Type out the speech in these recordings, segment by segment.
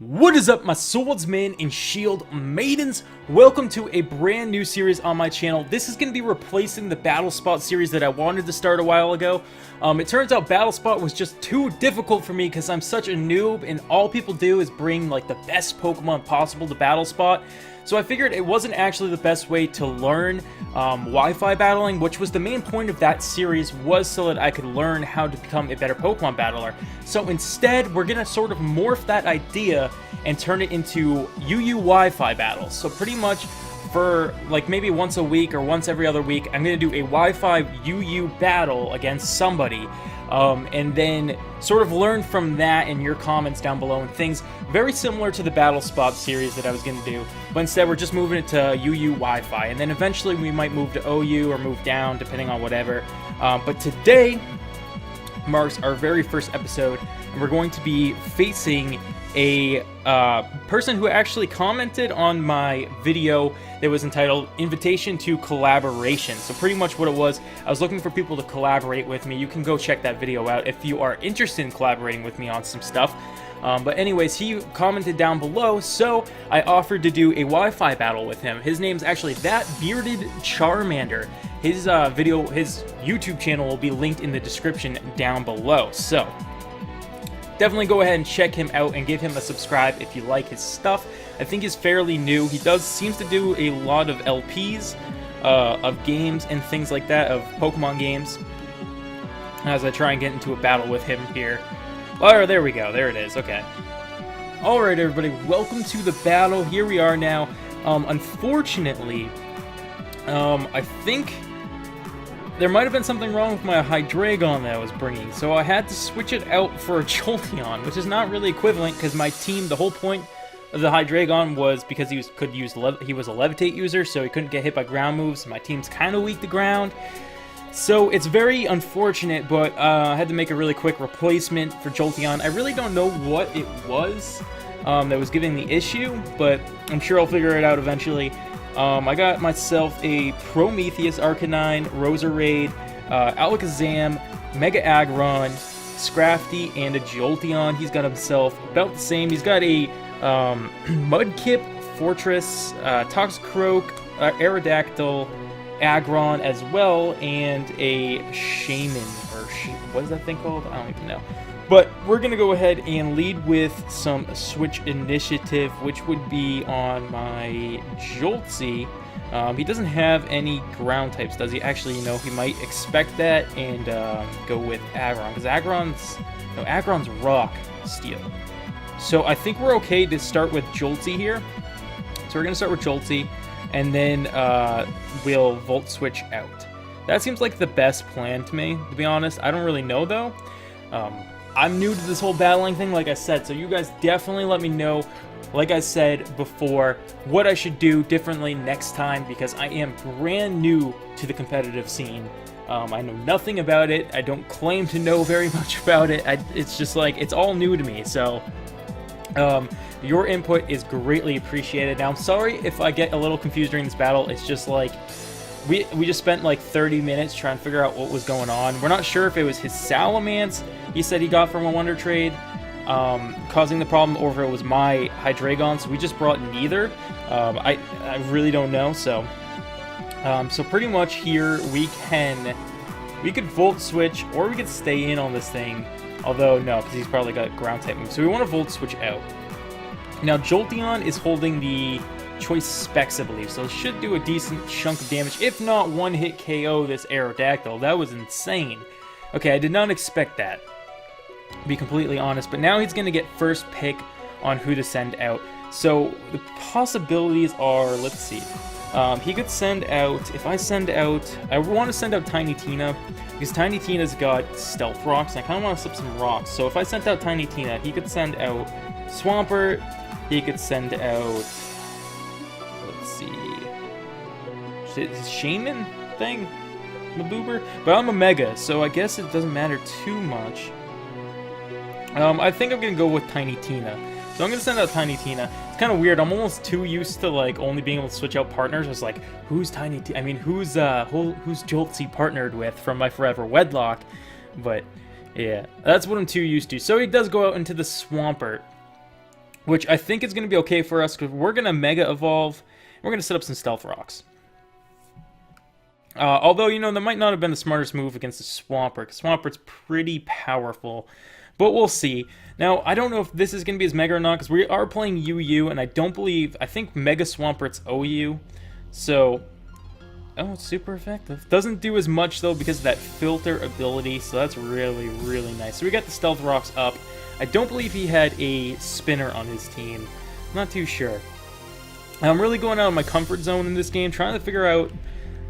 What is up, my swordsmen and shield maidens? Welcome to a brand new series on my channel. This is going to be replacing the Battle Spot series that I wanted to start a while ago. It turns out Battle Spot was just too difficult for me because I'm such a noob and all people do is bring like the best Pokemon possible to Battle Spot. So I figured it wasn't actually the best way to learn Wi-Fi battling, which was the main point of that series, was so that I could learn how to become a better Pokemon battler. So instead, we're going to sort of morph that idea and turn it into UU Wi-Fi battles. So pretty much for like maybe once a week or once every other week, I'm going to do a Wi-Fi UU battle against somebody. And then sort of learn from that in your comments down below and things very similar to the Battle Spot series that I was going to do. But instead, we're just moving it to UU Wi-Fi. And then eventually we might move to OU or move down, depending on whatever. But today marks our very first episode, and we're going to be facing a person who actually commented on my video that was entitled Invitation to Collaboration. So pretty much what it was, I was looking for people to collaborate with me. You can go check that video out if you are interested in collaborating with me on some stuff. But anyways, he commented down below, so I offered to do a Wi-Fi battle with him. His name's actually ThatBeardedCharmander. His his YouTube channel will be linked in the description down below. So definitely go ahead and check him out and give him a subscribe if you like his stuff. I think he's fairly new. He seems to do a lot of LPs of games and things like that, of Pokemon games, as I try and get into a battle with him here. Oh, there we go. There it is. Okay. Alright, everybody. Welcome to the battle. Here we are now. Unfortunately, I think there might have been something wrong with my Hydreigon that I was bringing, so I had to switch it out for a Jolteon, which is not really equivalent because my team, the whole point of the Hydreigon was because he was a Levitate user, so he couldn't get hit by ground moves. My team's kind of weak to ground, so it's very unfortunate, but I had to make a really quick replacement for Jolteon. I really don't know what it was that was giving the issue, but I'm sure I'll figure it out eventually. I got myself a Prometheus Arcanine, Roserade, Alakazam, Mega Aggron, Scrafty, and a Jolteon. He's got himself about the same. He's got a Mudkip, Fortress, Toxicroak, Aerodactyl, Aggron as well, and a Shaman, or what is that thing called? I don't even know. But we're going to go ahead and lead with some Switch Initiative, which would be on my Joltsy. He doesn't have any ground types, does he? Actually, you know, he might expect that and go with Aggron, because Aggron's Rock Steel. So I think we're okay to start with Joltsy here. So we're going to start with Joltsy, and then we'll Volt Switch out. That seems like the best plan to me, to be honest. I don't really know, though. I'm new to this whole battling thing, like I said, so you guys definitely let me know, like I said before, what I should do differently next time, because I am brand new to the competitive scene. I know nothing about it. I don't claim to know very much about it. It's just like, it's all new to me, so your input is greatly appreciated. Now, I'm sorry if I get a little confused during this battle. It's just like, we just spent like 30 minutes trying to figure out what was going on. We're not sure if it was his Salamence he said he got from a Wonder Trade causing the problem, or if it was my Hydreigon, so we just brought neither. I really don't know, so so pretty much here we could Volt Switch, or we could stay in on this thing, although no, because he's probably got ground type moves, so we want to Volt Switch out. Now Jolteon is holding the Choice Specs, I believe, so it should do a decent chunk of damage, if not one hit KO this Aerodactyl. That was insane. Okay, I did not expect that, to be completely honest, but now he's going to get first pick on who to send out. So the possibilities are, let's see, he could send out, if I send out, I want to send out Tiny Tina, because Tiny Tina's got Stealth Rocks, and I kind of want to slip some rocks. So if I sent out Tiny Tina, he could send out Swampert, he could send out, let's see, his Shaman thing? Maboober? But I'm a Mega, so I guess it doesn't matter too much. I think I'm going to go with Tiny Tina. So I'm going to send out Tiny Tina. It's kind of weird. I'm almost too used to like only being able to switch out partners. It's like, who's Tiny Tina? I mean, who's Joltsy partnered with from my Forever Wedlock? But yeah, that's what I'm too used to. So he does go out into the Swampert. which I think is going to be okay for us, because we're going to Mega Evolve. We're going to set up some Stealth Rocks. Although, you know, that might not have been the smartest move against the Swampert, because Swampert's pretty powerful. But we'll see. Now, I don't know if this is going to be as Mega or not, because we are playing UU, and I think Mega Swampert's OU. So, oh, it's super effective. Doesn't do as much, though, because of that filter ability, so that's really, really nice. So we got the Stealth Rocks up. I don't believe he had a spinner on his team. I'm not too sure. I'm really going out of my comfort zone in this game, trying to figure out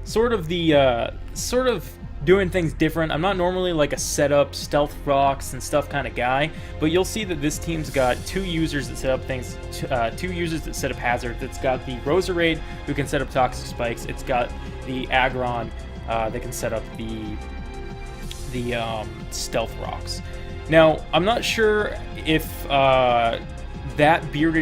sort of doing things different. I'm not normally like a setup, stealth rocks and stuff kind of guy, but you'll see that this team's got two users that set up things, two users that set up hazards. It's got the Roserade, who can set up toxic spikes. It's got the Aggron that can set up the stealth rocks. Now, I'm not sure if Charmander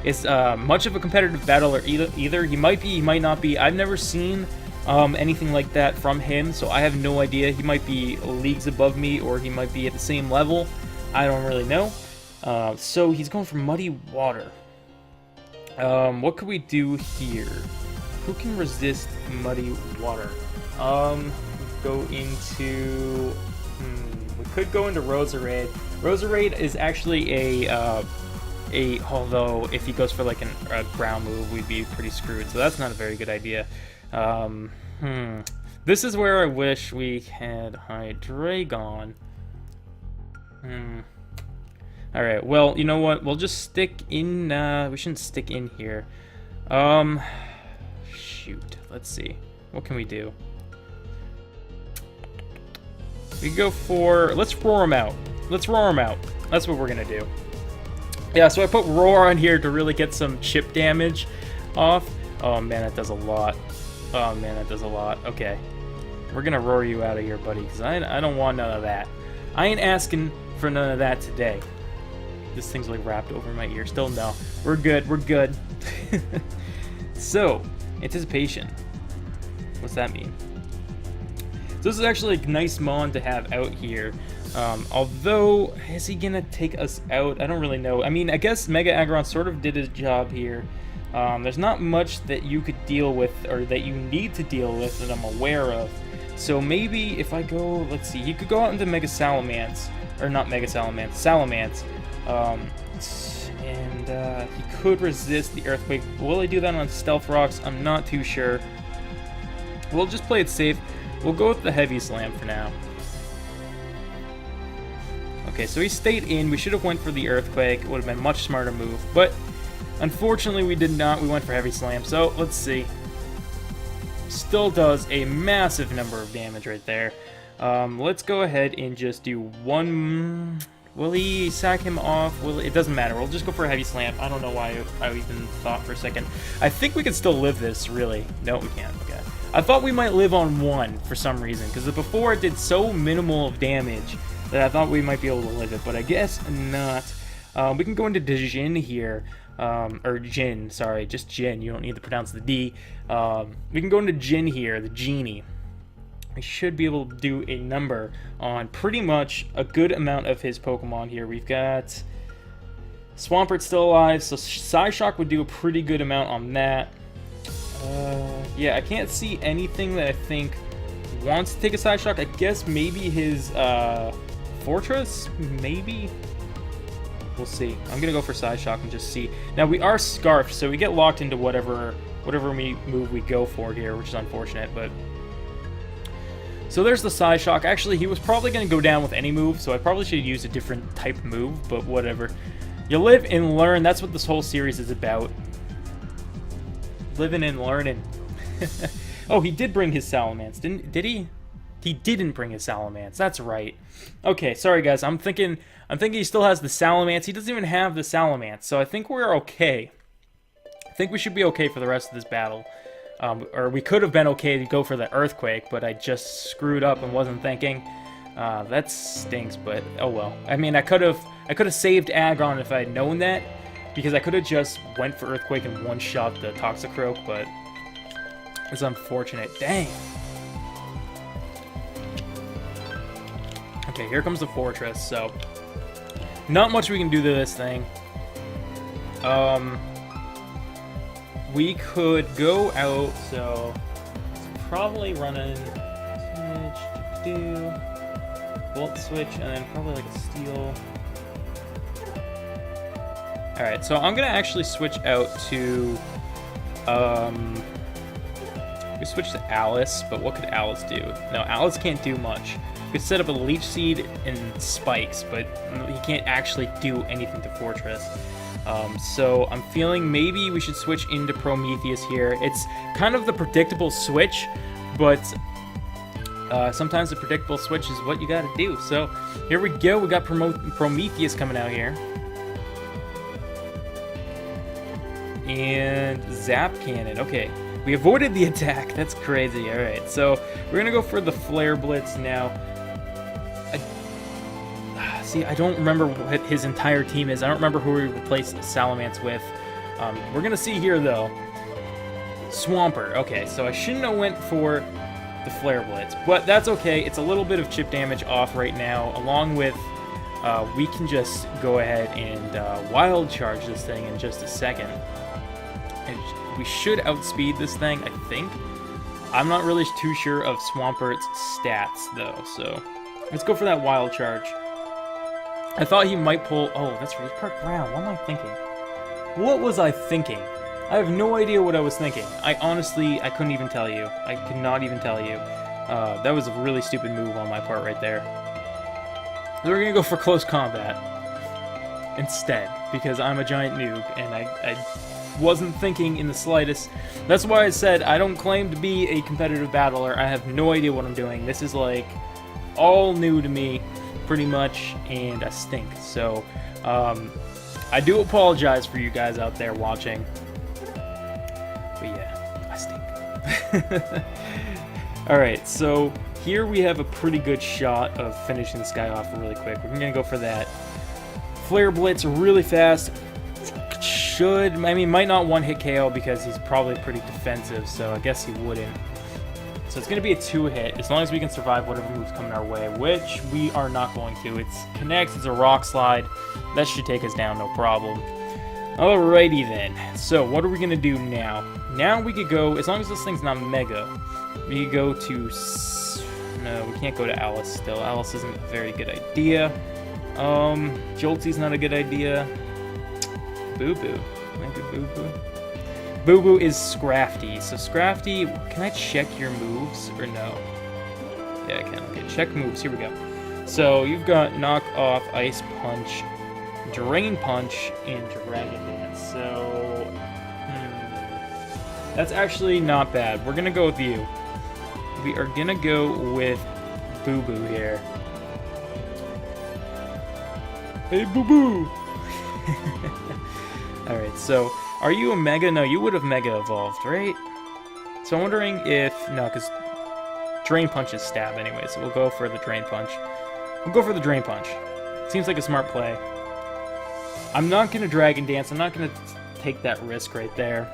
is much of a competitive battler either. He might be, he might not be. I've never seen anything like that from him, so I have no idea. He might be leagues above me, or he might be at the same level. I don't really know. So he's going for Muddy Water. What could we do here? Who can resist Muddy Water? Go into... we could go into Roserade. Roserade is actually although if he goes for like a ground move, we'd be pretty screwed, so that's not a very good idea. This is where I wish we had Hydreigon. Alright, well, you know what? We'll just stick in, we shouldn't stick in here. Shoot. Let's see. What can we do? We go for... Let's roar him out. Let's roar him out. That's what we're gonna do. Yeah, so I put roar on here to really get some chip damage off. Oh man, that does a lot. Oh man, that does a lot. Okay. We're gonna roar you out of here, buddy, because I don't want none of that. I ain't asking for none of that today. This thing's like wrapped over my ear. Still no. We're good. We're good. So, anticipation. What's that mean? So this is actually a nice mon to have out here. Although, is he gonna take us out? I don't really know. I mean, I guess Mega Aggron sort of did his job here. There's not much that you could deal with, or that you need to deal with, that I'm aware of. So maybe if I go, let's see, he could go out into Mega Salamence, or not Mega Salamence, Salamence, and he could resist the Earthquake. Will he do that on Stealth Rocks? I'm not too sure. We'll just play it safe. We'll go with the Heavy Slam for now. Okay, so he stayed in. We should have went for the Earthquake. It would have been a much smarter move, but unfortunately we did not. We went for Heavy Slam, so let's see. Still does a massive number of damage right there. Let's go ahead and just do one... Will he sack him off? It doesn't matter. We'll just go for a Heavy Slam. I don't know why I even thought for a second. I think we could still live this, really. No, we can't. Okay. I thought we might live on one for some reason, because before it did so minimal of damage that I thought we might be able to live it, but I guess not. We can go into Jin here. Or Jin, sorry, just Jin. You don't need to pronounce the D. We can go into Jin here, the Genie. We should be able to do a number on pretty much a good amount of his Pokemon here. We've got Swampert still alive, so Psyshock would do a pretty good amount on that. Yeah, I can't see anything that I think wants to take a Psyshock. I guess maybe his Fortress? Maybe? We'll see. I'm going to go for Psyshock and just see. Now, we are Scarfed, so we get locked into whatever move we go for here, which is unfortunate, but... So there's the Psyshock. Actually, he was probably going to go down with any move, so I probably should use a different type move, but whatever. You live and learn. That's what this whole series is about. Living and learning. Oh, he did bring his Salamence, did he? He didn't bring his Salamence. That's right. Okay, sorry guys. I'm thinking he still has the Salamence. He doesn't even have the Salamence, so I think we're okay. I think we should be okay for the rest of this battle. Or we could have been okay to go for the Earthquake, but I just screwed up and wasn't thinking. That stinks, but oh well. I mean, I could have saved Aggron if I had known that, because I could have just went for Earthquake and one-shot the Toxicroak, but it's unfortunate. Dang. Okay, here comes the Fortress, so Not much we can do to this thing. We could go out, so it's probably running switch, bolt switch, and then probably like a steel. Alright, so I'm gonna actually switch out to we switch to Alice, but what could Alice do? No, Alice can't do much. We could set up a leech seed and spikes, but he can't actually do anything to Fortress. So I'm feeling maybe we should switch into Prometheus here. It's kind of the predictable switch, but sometimes the predictable switch is what you gotta do. So here we go. We got Prometheus coming out here. And Zap Cannon. Okay, we avoided the attack. That's crazy. All right, so we're gonna go for the Flare Blitz now. See, I don't remember what his entire team is. I don't remember who we replaced Salamence with. We're gonna see here though. Swampert. Okay, so I shouldn't have went for the Flare Blitz, but that's okay. It's a little bit of chip damage off right now, along with we can just go ahead and wild charge this thing in just a second. And we should outspeed this thing, I think. I'm not really too sure of Swampert's stats though, so let's go for that wild charge. I thought he might pull... Oh, that's right, part ground. What am I thinking? What was I thinking? I have no idea what I was thinking. I couldn't even tell you. I could not even tell you. That was a really stupid move on my part right there. So we're gonna go for close combat instead, because I'm a giant noob, and I wasn't thinking in the slightest. That's why I said I don't claim to be a competitive battler. I have no idea what I'm doing. This is like all new to me, pretty much, and I stink. So I do apologize for you guys out there watching, but yeah, I stink. Alright, so here we have a pretty good shot of finishing this guy off really quick. We're gonna go for that Flare Blitz really fast. Might not one-hit KO because he's probably pretty defensive, so I guess he wouldn't. So it's going to be a 2-hit, as long as we can survive whatever move's coming our way, which we are not going to. It's connects, it's a rock slide. That should take us down, no problem. Alrighty then. So what are we going to do now? Now we could go, as long as this thing's not mega, we could go to... No, we can't go to Alice still. Alice isn't a very good idea. Jolty's not a good idea. Boo Boo. Maybe Boo Boo. Boo Boo is Scrafty. So Scrafty, can I check your moves or no? Yeah, I can. Okay, check moves. Here we go. So you've got Knock Off, Ice Punch, Drain Punch, and Dragon Dance. So that's actually not bad. We're gonna go with you. We are gonna go with Boo Boo here. Hey, Boo Boo. Alright, so are you a Mega? No, you would have Mega evolved, right? So I'm wondering if... No, because Drain Punch is stab anyway, so we'll go for the Drain Punch. We'll go for the Drain Punch. Seems like a smart play. I'm not going to Dragon Dance. I'm not going to take that risk right there.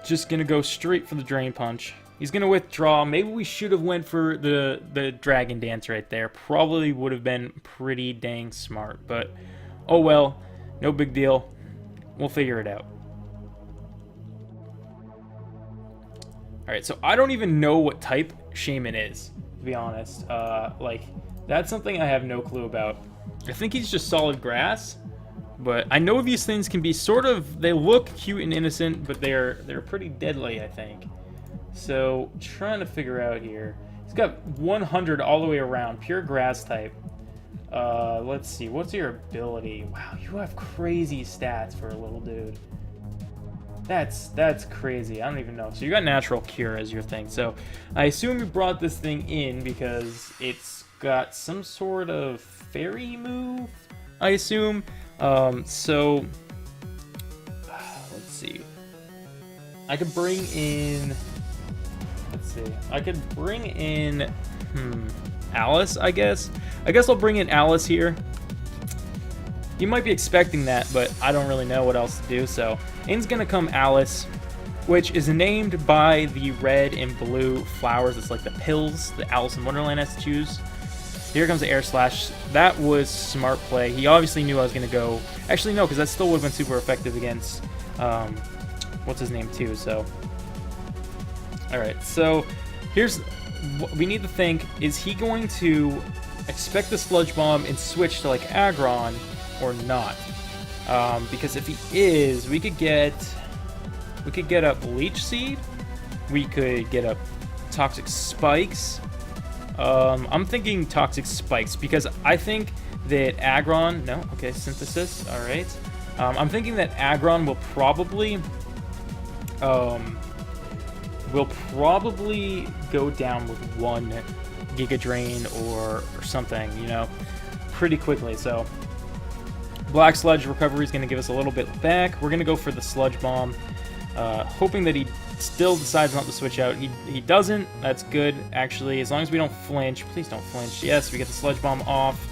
Just going to go straight for the Drain Punch. He's going to withdraw. Maybe we should have went for the Dragon Dance right there. Probably would have been pretty dang smart, but... Oh well, no big deal. We'll figure it out. Alright, so I don't even know what type Shaman is, to be honest. Like, that's something I have no clue about. I think he's just solid grass, but I know these things can be sort of... They look cute and innocent, but they're pretty deadly, I think. So, trying to figure out here. He's got 100 all the way around, pure grass type. Let's see, what's your ability? Wow, you have crazy stats for a little dude. That's crazy. I don't even know. So you got Natural Cure as your thing. So I assume you brought this thing in because it's got some sort of fairy move, I assume. So let's see. I could bring in... Let's see. I could bring in... Alice, I guess. I guess I'll bring in Alice here. You might be expecting that, but I don't really know what else to do, so in's gonna come Alice, which is named by the red and blue flowers. It's like the pills that Alice in Wonderland has to choose. Here comes the air slash. That was smart play. He obviously knew I was going to go. Actually, no, because that still would have been super effective against, what's his name, too. So, all right. So, here's what we need to think. Is he going to expect the Sludge Bomb and switch to, like, Aggron or not? Because if he is, we could get a Leech Seed. We could get a Toxic Spikes. I'm thinking Toxic Spikes because I think that Aggron... No, okay, Synthesis, alright. I'm thinking that Aggron will probably go down with 1 Giga Drain or something, you know, pretty quickly. So, Black Sludge Recovery is going to give us a little bit back. We're going to go for the Sludge Bomb, hoping that he still decides not to switch out. He doesn't. That's good, actually. As long as we don't flinch. Please don't flinch. Yes, we get the Sludge Bomb off.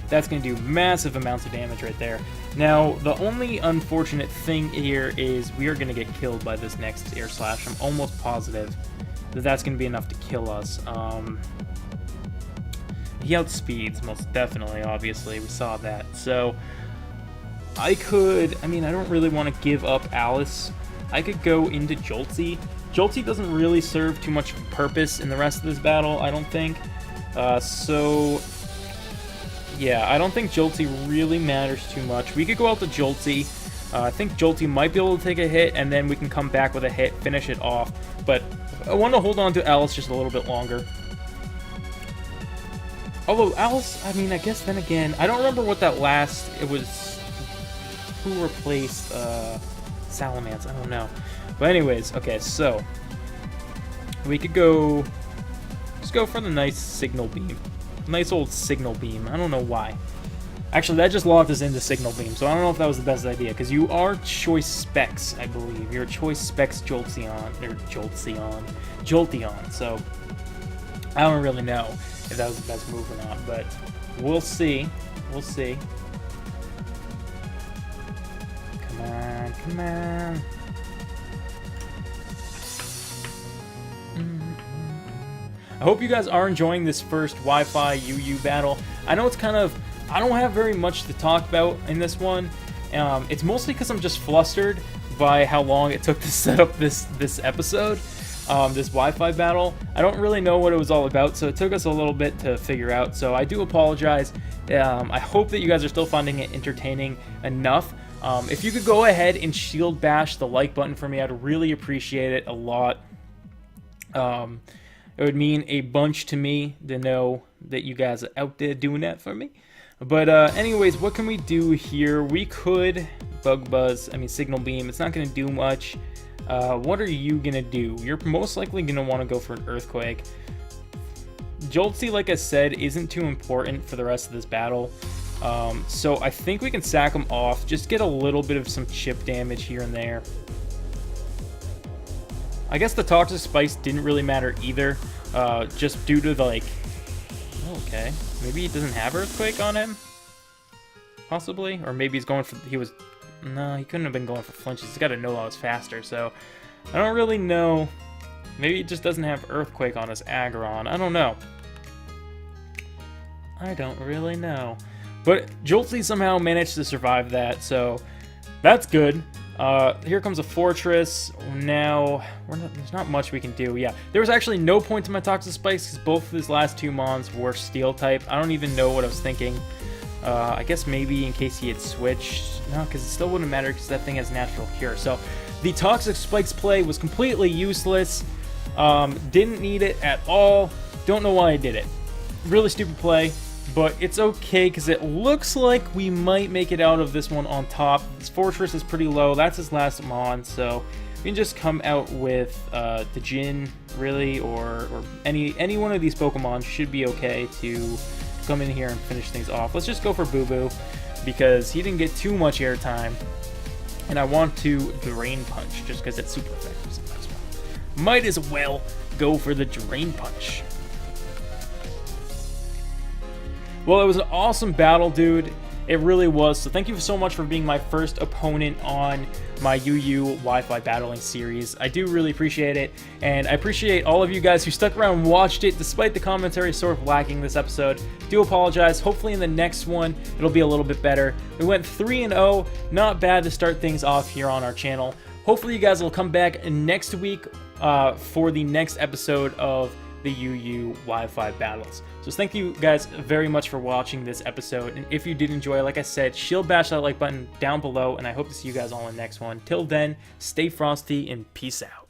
That's going to do massive amounts of damage right there. Now, the only unfortunate thing here is we are going to get killed by this next Air Slash. I'm almost positive that that's going to be enough to kill us. He outspeeds, most definitely, obviously. We saw that. So, I mean, I don't really want to give up Alice. I could go into Joltsy. Joltsy doesn't really serve too much purpose in the rest of this battle, I don't think. So, yeah, I don't think Joltsy really matters too much. We could go out to Joltsy. I think Joltsy might be able to take a hit, and then we can come back with a hit, finish it off. But I want to hold on to Alice just a little bit longer. Although Alice, I mean, I guess then again, I don't remember what that last, it was, who replaced Salamence, I don't know. But anyways, okay, so we could go, let's go for the nice Signal Beam. Nice old Signal Beam. I don't know why. Actually, that just locked us into Signal Beam, so I don't know if that was the best idea, because you are Choice Specs, I believe. You're Choice Specs Jolteon, so I don't really know if that was the best move or not, but we'll see. We'll see. Come on, come on. I hope you guys are enjoying this first Wi-Fi UU battle. I know it's kind of... I don't have very much to talk about in this one. It's mostly because I'm just flustered by how long it took to set up this episode, this Wi-Fi battle. I don't really know what it was all about, so it took us a little bit to figure out. So I do apologize. I hope that you guys are still finding it entertaining enough. If you could go ahead and shield bash the like button for me, I'd really appreciate it a lot. It would mean a bunch to me to know that you guys are out there doing that for me. But anyways, what can we do here? We could Bug Buzz, I mean Signal Beam. It's not going to do much. What are you going to do? You're most likely going to want to go for an Earthquake. Joltsy, like I said, isn't too important for the rest of this battle. So I think we can sack him off. Just get a little bit of some chip damage here and there. I guess the Toxic Spikes didn't really matter either. Just due to the, like... Okay. Maybe he doesn't have Earthquake on him? Possibly? Or maybe he's going for... He was... No, he couldn't have been going for flinches. He's got to know I was faster, so... I don't really know. Maybe he just doesn't have Earthquake on his Aggron. I don't know. I don't really know. But Joltsy somehow managed to survive that, so... That's good. Here comes a Fortress. Now, there's not much we can do. Yeah, there was actually no point to my Toxic Spikes because both of his last two Mons were Steel type. I don't even know what I was thinking. I guess maybe in case he had switched. No, because it still wouldn't matter because that thing has Natural Cure. So the Toxic Spikes play was completely useless. Didn't need it at all. Don't know why I did it. Really stupid play. But it's okay, because it looks like we might make it out of this one on top. This Fortress is pretty low. That's his last Mon, so we can just come out with the Jin, really, or any one of these Pokemon should be okay to come in here and finish things off. Let's just go for Boo Boo, because he didn't get too much airtime, and I want to Drain Punch, just because it's super effective. So might as well go for the Drain Punch. Well, it was an awesome battle, dude. It really was. So thank you so much for being my first opponent on my UU Wi-Fi battling series. I do really appreciate it, and I appreciate all of you guys who stuck around and watched it despite the commentary sort of lacking this episode. Do apologize. Hopefully in the next one it'll be a little bit better. We went 3-0, not bad to start things off here on our channel. Hopefully you guys will come back next week for the next episode of the UU Wi-Fi battles. So thank you guys very much for watching this episode, and if you did enjoy, like I said, shield bash that like button down below, and I hope to see you guys all in the next one. Till then, stay frosty and peace out.